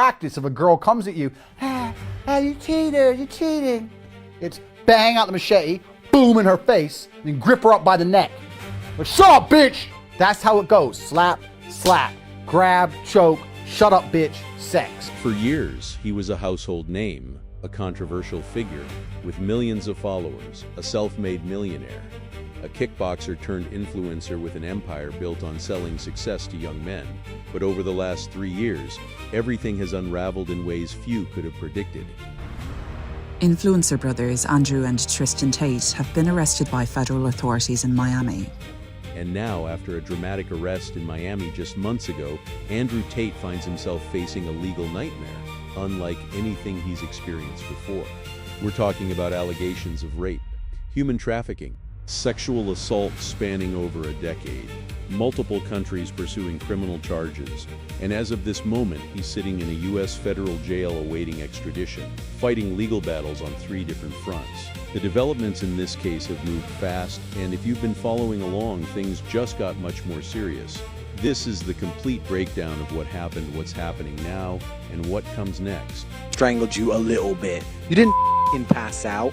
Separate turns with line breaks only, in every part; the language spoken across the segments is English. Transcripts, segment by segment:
practice if a girl comes at you, you cheated, you cheating. It's bang out the machete, boom in her face, and then grip her up by the neck. But shut up, bitch! That's how it goes. Slap, slap, grab, choke, shut up, bitch, sex.
For years, he was a household name, a controversial figure, with millions of followers, a self-made millionaire, a kickboxer turned influencer with an empire built on selling success to young men. But over the last 3 years, everything has unraveled in ways few could have predicted.
Influencer brothers Andrew and Tristan Tate have been arrested by federal authorities in Miami.
And now, after a dramatic arrest in Miami just months ago, Andrew Tate finds himself facing a legal nightmare, unlike anything he's experienced before. We're talking about allegations of rape, human trafficking, sexual assault spanning over a decade, multiple countries pursuing criminal charges, and as of this moment, he's sitting in a U.S. federal jail awaiting extradition, fighting legal battles on 3 different fronts. The developments in this case have moved fast, and if you've been following along, things just got much more serious. This is the complete breakdown of what happened, what's happening now, and what comes next.
Strangled you a little bit. You didn't pass out.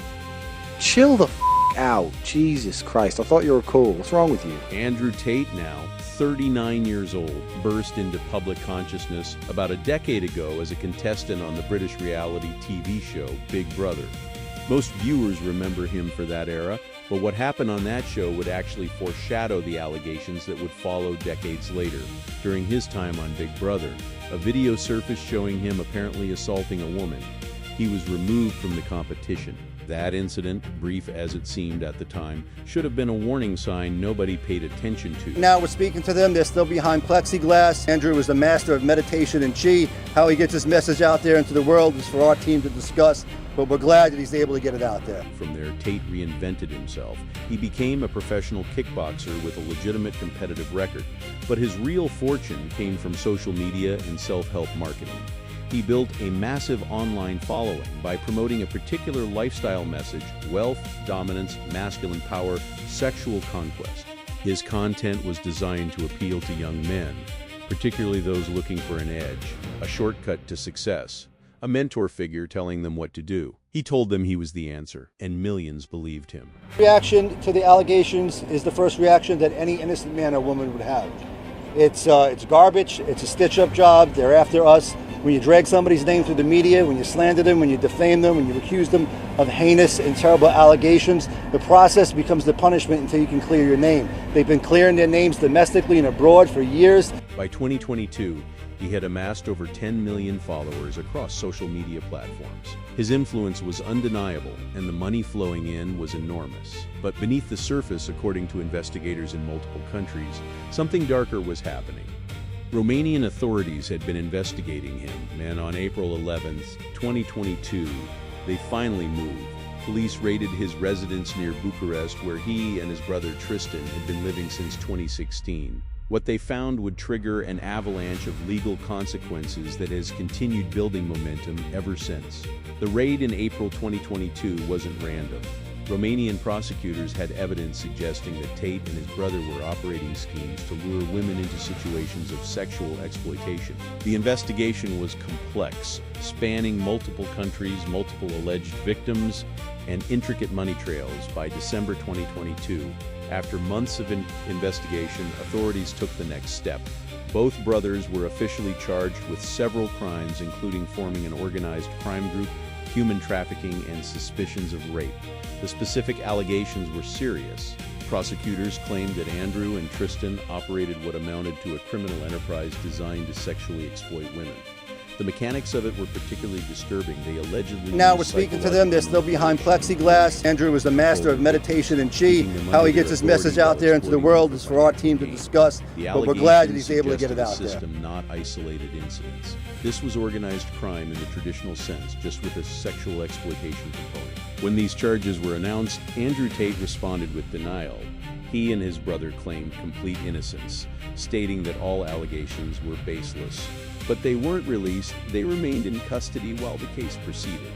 Chill the out. Jesus Christ, I thought you were cool. What's wrong with you?
Andrew Tate, now 39 years old, burst into public consciousness about a decade ago as a contestant on the British reality TV show Big Brother. Most viewers remember him for that era, but what happened on that show would actually foreshadow the allegations that would follow decades later. During his time on Big Brother, a video surfaced showing him apparently assaulting a woman. He was removed from the competition. That incident, brief as it seemed at the time, should have been a warning sign nobody paid attention to.
Now we're speaking to them. They're still behind plexiglass. Andrew is the master of meditation and chi. How he gets his message out there into the world is for our team to discuss, but we're glad that he's able to get it out there.
From there, Tate reinvented himself. He became a professional kickboxer with a legitimate competitive record, but his real fortune came from social media and self-help marketing. He built a massive online following by promoting a particular lifestyle message: wealth, dominance, masculine power, sexual conquest. His content was designed to appeal to young men, particularly those looking for an edge, a shortcut to success, a mentor figure telling them what to do. He told them he was the answer, and millions believed him.
Reaction to the allegations is the first reaction that any innocent man or woman would have. It's garbage. It's a stitch-up job. They're after us. When you drag somebody's name through the media, when you slander them, when you defame them, when you accuse them of heinous and terrible allegations, the process becomes the punishment until you can clear your name. They've been clearing their names domestically and abroad for years.
By 2022, he had amassed over 10 million followers across social media platforms. His influence was undeniable, and the money flowing in was enormous. But beneath the surface, according to investigators in multiple countries, something darker was happening. Romanian authorities had been investigating him, and on April 11, 2022, they finally moved. Police raided his residence near Bucharest, where he and his brother Tristan had been living since 2016. What they found would trigger an avalanche of legal consequences that has continued building momentum ever since. The raid in April 2022 wasn't random. Romanian prosecutors had evidence suggesting that Tate and his brother were operating schemes to lure women into situations of sexual exploitation. The investigation was complex, spanning multiple countries, multiple alleged victims, and intricate money trails. By December 2022, after months of investigation, authorities took the next step. Both brothers were officially charged with several crimes, including forming an organized crime group, human trafficking, and suspicions of rape. The specific allegations were serious. Prosecutors claimed that Andrew and Tristan operated what amounted to a criminal enterprise designed to sexually exploit women. The mechanics of it were particularly disturbing. They allegedly...
Now we're speaking to them. They're still behind plexiglass. Andrew is the master of meditation and chi. How he gets his message out there into the world is for our team to discuss, but we're glad that he's able to get it out there.
System, not isolated incidents. This was organized crime in the traditional sense, just with a sexual exploitation component. When these charges were announced, Andrew Tate responded with denial. He and his brother claimed complete innocence, stating that all allegations were baseless. But they weren't released. They remained in custody while the case proceeded.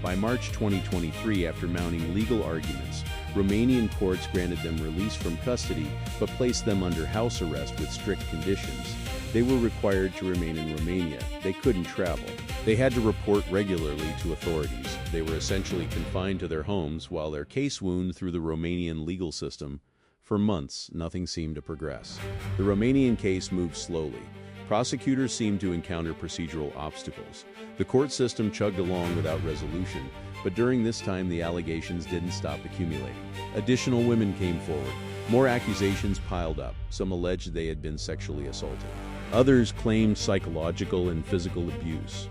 By March 2023, after mounting legal arguments, Romanian courts granted them release from custody, but placed them under house arrest with strict conditions. They were required to remain in Romania. They couldn't travel. They had to report regularly to authorities. They were essentially confined to their homes while their case wound through the Romanian legal system. For months, nothing seemed to progress. The Romanian case moved slowly. Prosecutors seemed to encounter procedural obstacles. The court system chugged along without resolution, but during this time the allegations didn't stop accumulating. Additional women came forward. More accusations piled up. Some alleged they had been sexually assaulted. Others claimed psychological and physical abuse.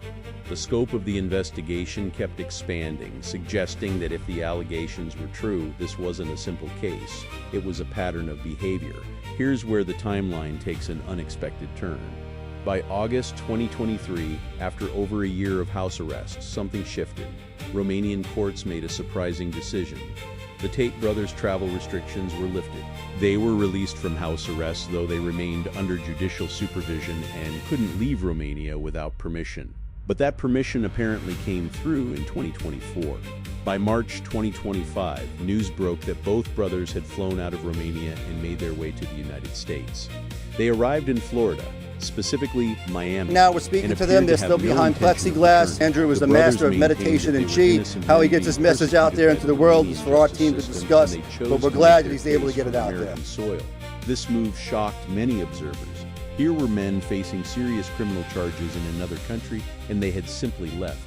The scope of the investigation kept expanding, suggesting that if the allegations were true, this wasn't a simple case. It was a pattern of behavior. Here's where the timeline takes an unexpected turn. By August 2023, after over a year of house arrest, something shifted. Romanian courts made a surprising decision. The Tate brothers' travel restrictions were lifted. They were released from house arrest, though they remained under judicial supervision and couldn't leave Romania without permission. But that permission apparently came through in 2024. By March 2025, news broke that both brothers had flown out of Romania and made their way to the United States. They arrived in Florida, specifically Miami.
Now we're speaking to them. They're still behind plexiglass. Andrew is the master of meditation and chi. How he gets his message out there into the world is for our team to discuss, but we're glad that he's able to get it out there.
This move shocked many observers. Here were men facing serious criminal charges in another country, and they had simply left.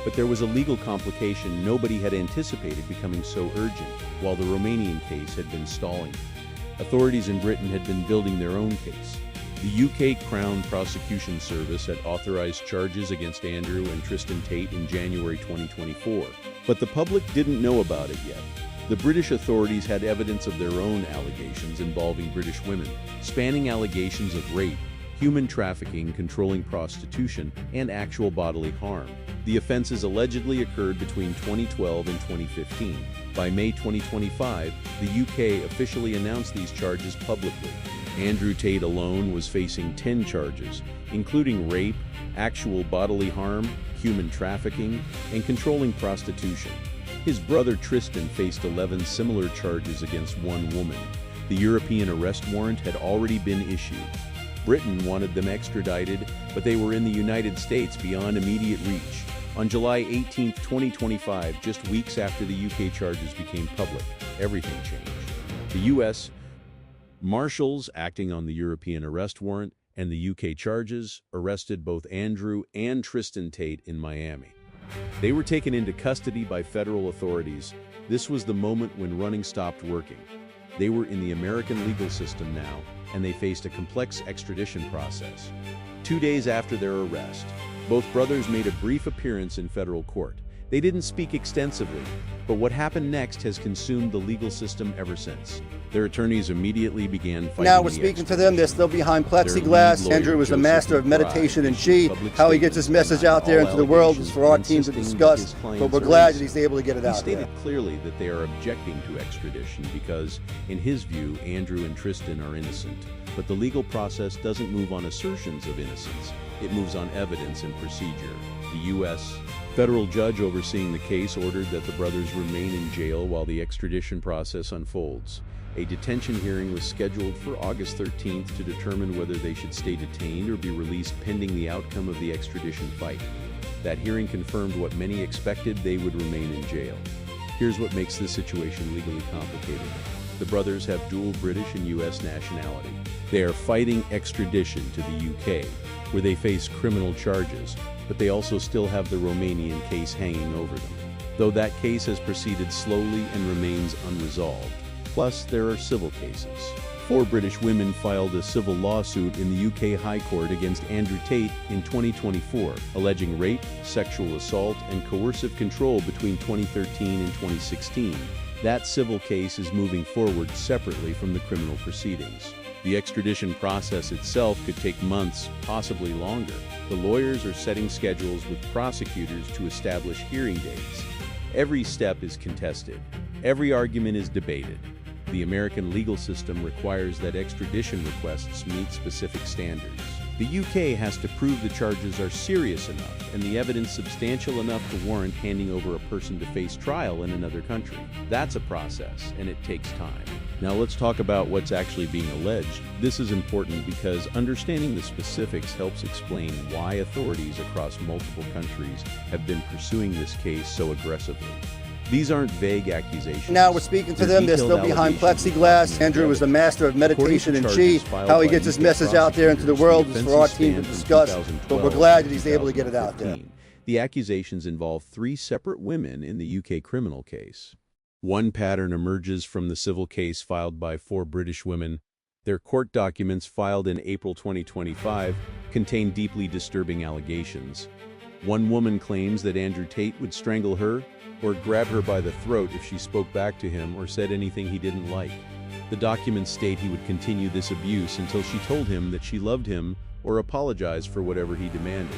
But there was a legal complication nobody had anticipated becoming so urgent, while the Romanian case had been stalling. Authorities in Britain had been building their own case. The UK Crown Prosecution Service had authorized charges against Andrew and Tristan Tate in January 2024, but the public didn't know about it yet. The British authorities had evidence of their own allegations involving British women, spanning allegations of rape, human trafficking, controlling prostitution, and actual bodily harm. The offenses allegedly occurred between 2012 and 2015. By May 2025, the UK officially announced these charges publicly. Andrew Tate alone was facing 10 charges, including rape, actual bodily harm, human trafficking, and controlling prostitution. His brother Tristan faced 11 similar charges against one woman. The European arrest warrant had already been issued. Britain wanted them extradited, but they were in the United States beyond immediate reach. On July 18, 2025, just weeks after the UK charges became public, everything changed. The U.S. Marshals, acting on the European arrest warrant and the UK charges, arrested both Andrew and Tristan Tate in Miami. They were taken into custody by federal authorities. This was the moment when running stopped working. They were in the American legal system now, and they faced a complex extradition process. 2 days after their arrest, both brothers made a brief appearance in federal court. They didn't speak extensively, but what happened next has consumed the legal system ever since. Their attorneys immediately began fighting.
Now we're speaking to them. They're still behind plexiglass. Andrew is the master of meditation and chi. How he gets his message out there into the world is for our team to discuss, but we're glad that he's able to get it out there.
He stated clearly that they are objecting to extradition because, in his view, Andrew and Tristan are innocent. But the legal process doesn't move on assertions of innocence. It moves on evidence and procedure. The U.S. federal judge overseeing the case ordered that the brothers remain in jail while the extradition process unfolds. A detention hearing was scheduled for August 13th to determine whether they should stay detained or be released pending the outcome of the extradition fight. That hearing confirmed what many expected: they would remain in jail. Here's what makes this situation legally complicated. The brothers have dual British and U.S. nationality. They are fighting extradition to the UK, where they face criminal charges, but they also still have the Romanian case hanging over them, though that case has proceeded slowly and remains unresolved. Plus, there are civil cases. 4 British women filed a civil lawsuit in the UK High Court against Andrew Tate in 2024, alleging rape, sexual assault, and coercive control between 2013 and 2016. That civil case is moving forward separately from the criminal proceedings. The extradition process itself could take months, possibly longer. The lawyers are setting schedules with prosecutors to establish hearing dates. Every step is contested. Every argument is debated. The American legal system requires that extradition requests meet specific standards. The UK has to prove the charges are serious enough and the evidence substantial enough to warrant handing over a person to face trial in another country. That's a process, and it takes time. Now let's talk about what's actually being alleged. This is important because understanding the specifics helps explain why authorities across multiple countries have been pursuing this case so aggressively. These aren't vague accusations.
Now we're speaking to them. They're still behind plexiglass. Andrew was the master of meditation and chi. How he gets his message out there into the world is for our team to discuss, but we're glad that he's able to get it out there.
The accusations involve 3 separate women in the UK criminal case. One pattern emerges from the civil case filed by 4 British women. Their court documents filed in April 2025 contain deeply disturbing allegations. One woman claims that Andrew Tate would strangle her or grab her by the throat if she spoke back to him or said anything he didn't like. The documents state he would continue this abuse until she told him that she loved him or apologized for whatever he demanded.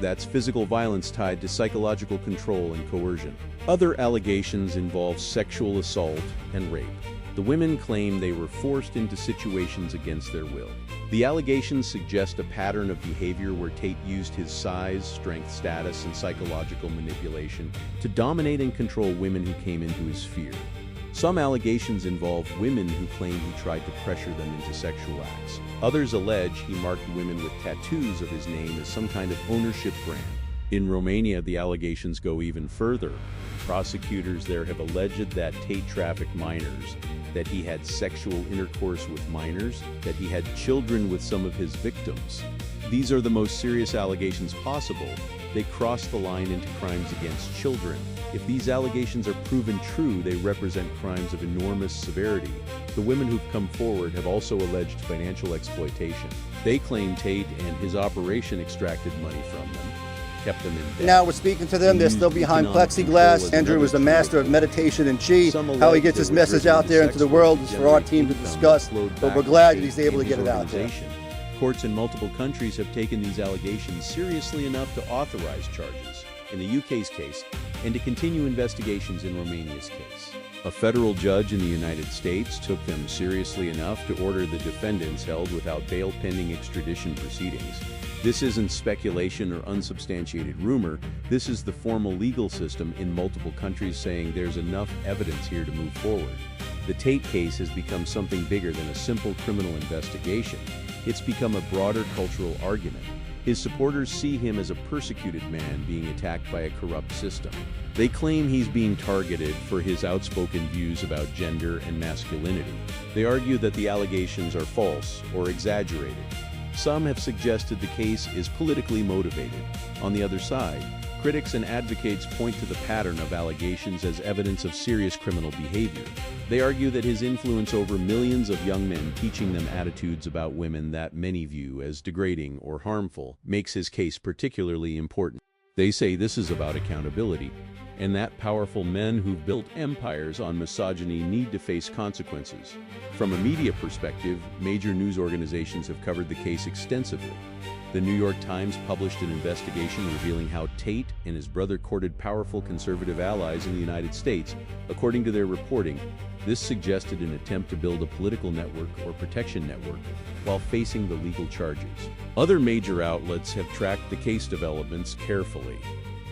That's physical violence tied to psychological control and coercion. Other allegations involve sexual assault and rape. The women claim they were forced into situations against their will. The allegations suggest a pattern of behavior where Tate used his size, strength, status, and psychological manipulation to dominate and control women who came into his sphere. Some allegations involve women who claim he tried to pressure them into sexual acts. Others allege he marked women with tattoos of his name as some kind of ownership brand. In Romania, the allegations go even further. Prosecutors there have alleged that Tate trafficked minors, that he had sexual intercourse with minors, that he had children with some of his victims. These are the most serious allegations possible. They cross the line into crimes against children. If these allegations are proven true, they represent crimes of enormous severity. The women who've come forward have also alleged financial exploitation. They claim Tate and his operation extracted money from them, kept them in debt.
Now we're speaking to them. They're still behind plexiglass. Andrew was the master of meditation and chi. How he gets his message out there into the world is for our team to discuss, but we're glad that he's able to get it out there.
Courts in multiple countries have taken these allegations seriously enough to authorize charges in the UK's case and to continue investigations in Romania's case. A federal judge in the United States took them seriously enough to order the defendants held without bail pending extradition proceedings. This isn't speculation or unsubstantiated rumor. This is the formal legal system in multiple countries saying there's enough evidence here to move forward. The Tate case has become something bigger than a simple criminal investigation. It's become a broader cultural argument. His supporters see him as a persecuted man being attacked by a corrupt system. They claim he's being targeted for his outspoken views about gender and masculinity. They argue that the allegations are false or exaggerated. Some have suggested the case is politically motivated. On the other side, critics and advocates point to the pattern of allegations as evidence of serious criminal behavior. They argue that his influence over millions of young men, teaching them attitudes about women that many view as degrading or harmful, makes his case particularly important. They say this is about accountability, and that powerful men who've built empires on misogyny need to face consequences. From a media perspective, major news organizations have covered the case extensively. The New York Times published an investigation revealing how Tate and his brother courted powerful conservative allies in the United States. According to their reporting, this suggested an attempt to build a political network or protection network while facing the legal charges. Other major outlets have tracked the case developments carefully.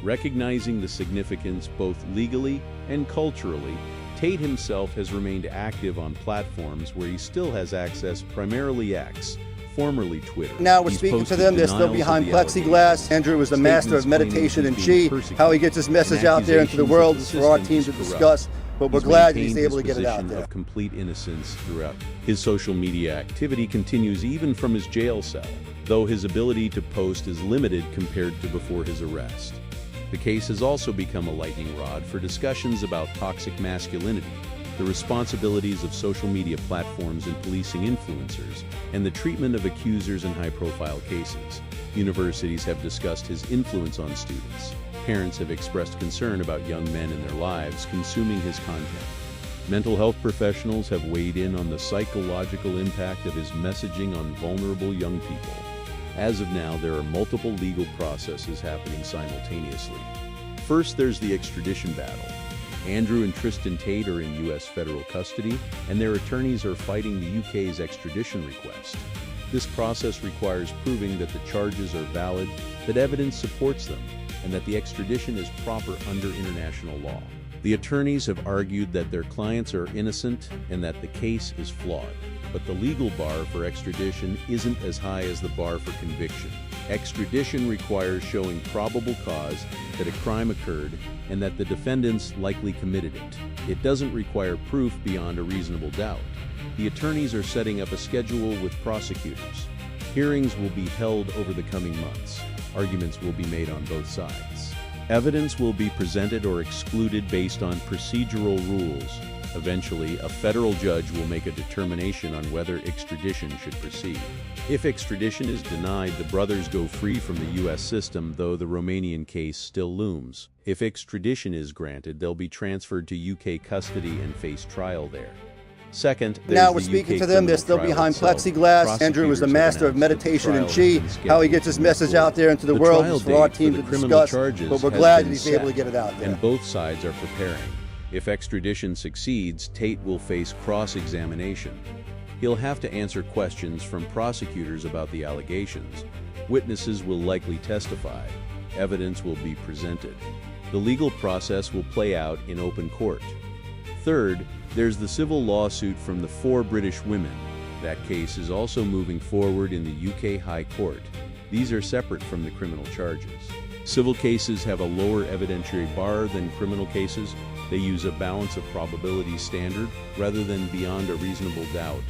Recognizing the significance both legally and culturally, Tate himself has remained active on platforms where he still has access, primarily X, formerly Twitter.
Now we're speaking to them. They're still behind plexiglass. Andrew was the master of meditation and chi. How he gets his message out there into the world is for our team to discuss, but we're glad that he's able to get it out there.
Of complete innocence throughout. His social media activity continues even from his jail cell, though his ability to post is limited compared to before his arrest. The case has also become a lightning rod for discussions about toxic masculinity, the responsibilities of social media platforms in policing influencers, and the treatment of accusers in high-profile cases. Universities have discussed his influence on students. Parents have expressed concern about young men in their lives consuming his content. Mental health professionals have weighed in on the psychological impact of his messaging on vulnerable young people. As of now, there are multiple legal processes happening simultaneously. First, there's the extradition battle. Andrew and Tristan Tate are in U.S. federal custody, and their attorneys are fighting the UK's extradition request. This process requires proving that the charges are valid, that evidence supports them, and that the extradition is proper under international law. The attorneys have argued that their clients are innocent and that the case is flawed. But the legal bar for extradition isn't as high as the bar for conviction. Extradition requires showing probable cause that a crime occurred and that the defendants likely committed it. It doesn't require proof beyond a reasonable doubt. The attorneys are setting up a schedule with prosecutors. Hearings will be held over the coming months. Arguments will be made on both sides. Evidence will be presented or excluded based on procedural rules. Eventually, a federal judge will make a determination on whether extradition should proceed. If extradition is denied, the brothers go free from the U.S. system, though the Romanian case still looms. If extradition is granted, they'll be transferred to UK custody and face trial there. Second,
now we're speaking to them. They're still behind plexiglass. Andrew is the master of meditation and chi. How he gets his message out there into the world is for our team to discuss, but we're glad that he's able to get it out there.
And both sides are preparing. If extradition succeeds, Tate will face cross-examination. He'll have to answer questions from prosecutors about the allegations. Witnesses will likely testify. Evidence will be presented. The legal process will play out in open court. Third, there's the civil lawsuit from the 4 British women. That case is also moving forward in the UK High Court. These are separate from the criminal charges. Civil cases have a lower evidentiary bar than criminal cases. They use a balance of probability standard rather than beyond a reasonable doubt.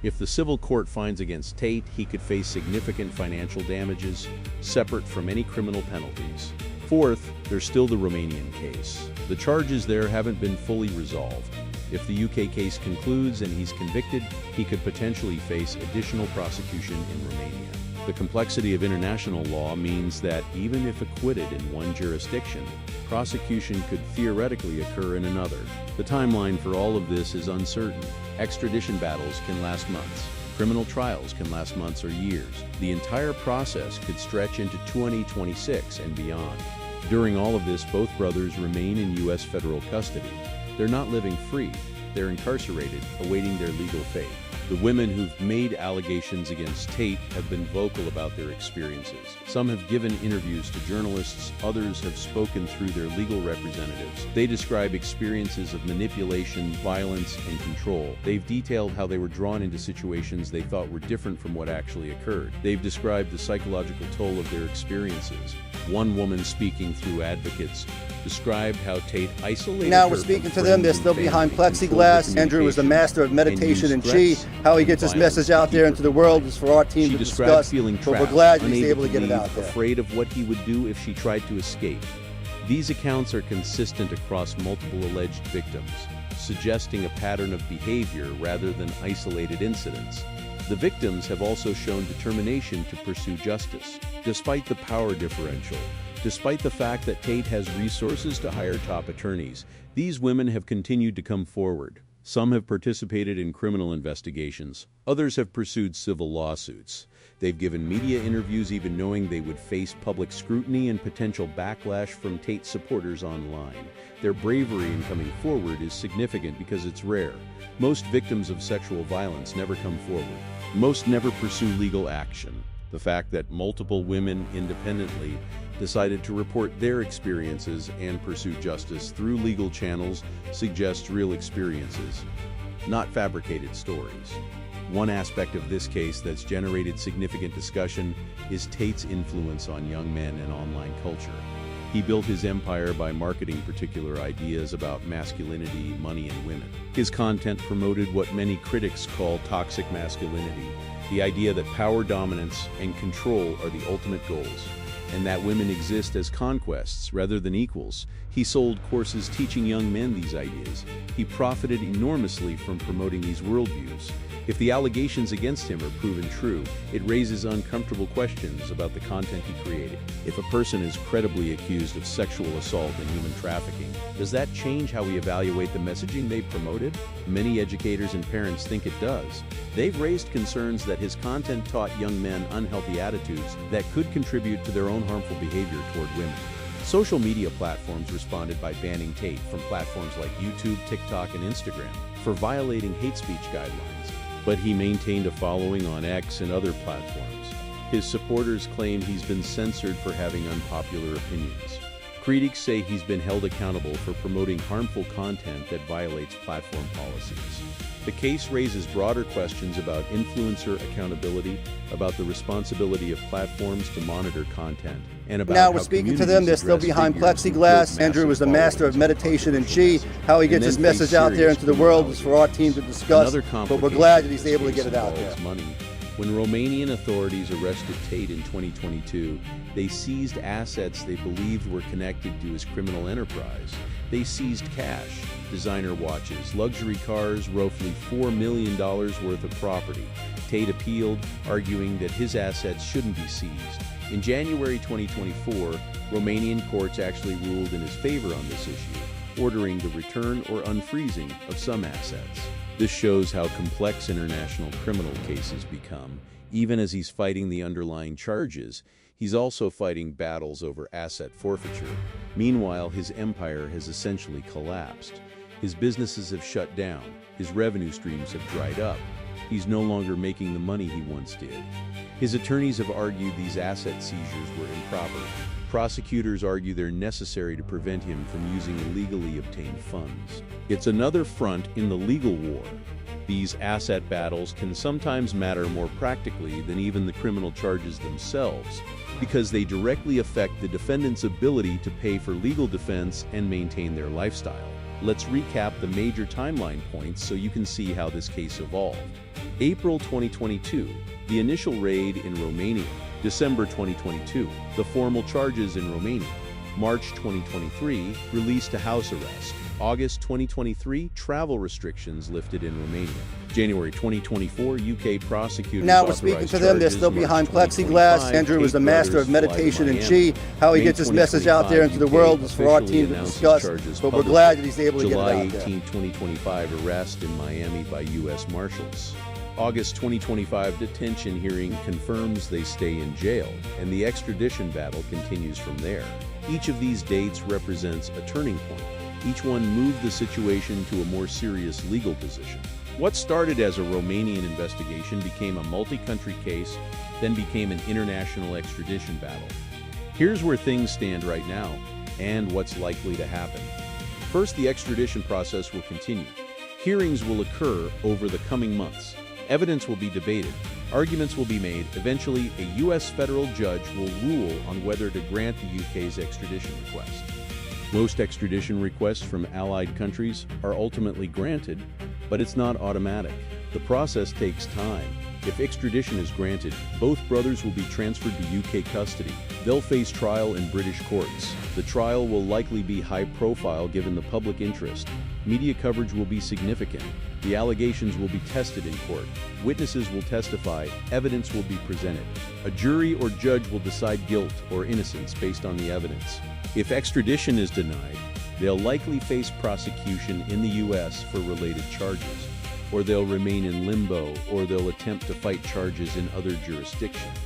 If the civil court finds against Tate, he could face significant financial damages, separate from any criminal penalties. Fourth, there's still the Romanian case. The charges there haven't been fully resolved. If the UK case concludes and he's convicted, he could potentially face additional prosecution in Romania. The complexity of international law means that even if acquitted in one jurisdiction, prosecution could theoretically occur in another. The timeline for all of this is uncertain. Extradition battles can last months. Criminal trials can last months or years. The entire process could stretch into 2026 and beyond. During all of this, both brothers remain in U.S. federal custody. They're not living free. They're incarcerated, awaiting their legal fate. The women who've made allegations against Tate have been vocal about their experiences. Some have given interviews to journalists, others have spoken through their legal representatives. They describe experiences of manipulation, violence, and control. They've detailed how they were drawn into situations they thought were different from what actually occurred. They've described the psychological toll of their experiences. One woman, speaking through advocates, described how Tate isolated
now
her
we're speaking
from
to them. They're
friends
still
and
behind
family,
plexiglass. Andrew is the master of meditation and chi. How he gets his message out there into the world is for our team to discuss,
feeling
but
trapped,
we're glad that he's
unable
able to get it
leave,
out there.
afraid of what he would do if she tried to escape. These accounts are consistent across multiple alleged victims, suggesting a pattern of behavior rather than isolated incidents. The victims have also shown determination to pursue justice, despite the power differential. Despite the fact that Tate has resources to hire top attorneys, these women have continued to come forward. Some have participated in criminal investigations. Others have pursued civil lawsuits. They've given media interviews even knowing they would face public scrutiny and potential backlash from Tate supporters online. Their bravery in coming forward is significant because it's rare. Most victims of sexual violence never come forward. Most never pursue legal action. The fact that multiple women independently decided to report their experiences and pursue justice through legal channels suggests real experiences, not fabricated stories. One aspect of this case that's generated significant discussion is Tate's influence on young men and online culture. He built his empire by marketing particular ideas about masculinity, money, and women. His content promoted what many critics call toxic masculinity, the idea that power, dominance, and control are the ultimate goals, and that women exist as conquests rather than equals. He sold courses teaching young men these ideas. He profited enormously from promoting these worldviews. If the allegations against him are proven true, it raises uncomfortable questions about the content he created. If a person is credibly accused of sexual assault and human trafficking, does that change how we evaluate the messaging they promoted? Many educators and parents think it does. They've raised concerns that his content taught young men unhealthy attitudes that could contribute to their own harmful behavior toward women. Social media platforms responded by banning Tate from platforms like YouTube, TikTok, and Instagram for violating hate speech guidelines. but he maintained a following on X and other platforms. His supporters claim he's been censored for having unpopular opinions. Critics say he's been held accountable for promoting harmful content that violates platform policies. The case raises broader questions about influencer accountability, about the responsibility of platforms to monitor content, and about
now we're speaking to them. They're still behind plexiglass. Andrew was the master of meditation and chi. How he gets his message out there into the world is for our team to discuss. But we're glad that he's able to get it out there.
Money. When Romanian authorities arrested Tate in 2022, they seized assets they believed were connected to his criminal enterprise. They seized cash, designer watches, luxury cars, roughly $4 million worth of property. Tate appealed, arguing that his assets shouldn't be seized. In January 2024, Romanian courts actually ruled in his favor on this issue, ordering the return or unfreezing of some assets. This shows how complex international criminal cases become. Even as he's fighting the underlying charges, he's also fighting battles over asset forfeiture. Meanwhile, his empire has essentially collapsed. His businesses have shut down. His revenue streams have dried up. He's no longer making the money he once did. His attorneys have argued these asset seizures were improper. Prosecutors argue they're necessary to prevent him from using illegally obtained funds. It's another front in the legal war. These asset battles can sometimes matter more practically than even the criminal charges themselves, because they directly affect the defendant's ability to pay for legal defense and maintain their lifestyle. Let's recap the major timeline points so you can see how this case evolved. April 2022, the initial raid in Romania. December 2022, the formal charges in Romania. March 2023, release to house arrest. August 2023, travel restrictions lifted in Romania. January 2024, UK prosecutors
now we're speaking to them. They're still behind plexiglass. Andrew was the master of meditation and chi. How he gets his message out there into the world is for our team to discuss. But we're glad that he's able to get it out there.
July 18, 2025, arrest in Miami by U.S. Marshals. August 2025 detention hearing confirms they stay in jail, and the extradition battle continues from there. Each of these dates represents a turning point. Each one moved the situation to a more serious legal position. What started as a Romanian investigation became a multi-country case, then became an international extradition battle. Here's where things stand right now, and what's likely to happen. First, the extradition process will continue. Hearings will occur over the coming months. Evidence will be debated. Arguments will be made. Eventually, a U.S. federal judge will rule on whether to grant the UK's extradition request. Most extradition requests from allied countries are ultimately granted, but it's not automatic. The process takes time. If extradition is granted, both brothers will be transferred to UK custody. They'll face trial in British courts. The trial will likely be high profile given the public interest. Media coverage will be significant. The allegations will be tested in court. Witnesses will testify. Evidence will be presented. A jury or judge will decide guilt or innocence based on the evidence. If extradition is denied, they'll likely face prosecution in the U.S. for related charges, or they'll remain in limbo, or they'll attempt to fight charges in other jurisdictions.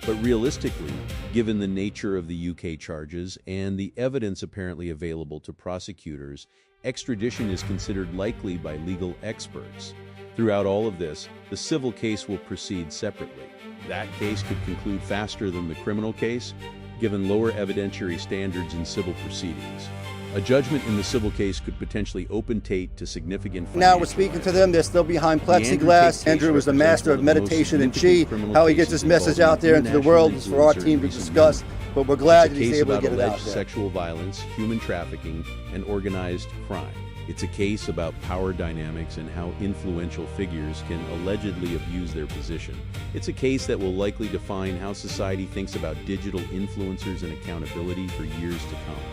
But realistically, given the nature of the UK charges and the evidence apparently available to prosecutors, extradition is considered likely by legal experts. Throughout all of this, the civil case will proceed separately. That case could conclude faster than the criminal case, given lower evidentiary standards in civil proceedings. A judgment in the civil case could potentially open Tate to significant financial
now we're speaking to them. They're still behind plexiglass. Andrew was the master of meditation and chi. How he gets his message out there into the world is for our team to discuss. But we're glad that he's able to get it out there.
Sexual violence, human trafficking, and organized crime. It's a case about power dynamics and how influential figures can allegedly abuse their position. It's a case that will likely define how society thinks about digital influencers and accountability for years to come.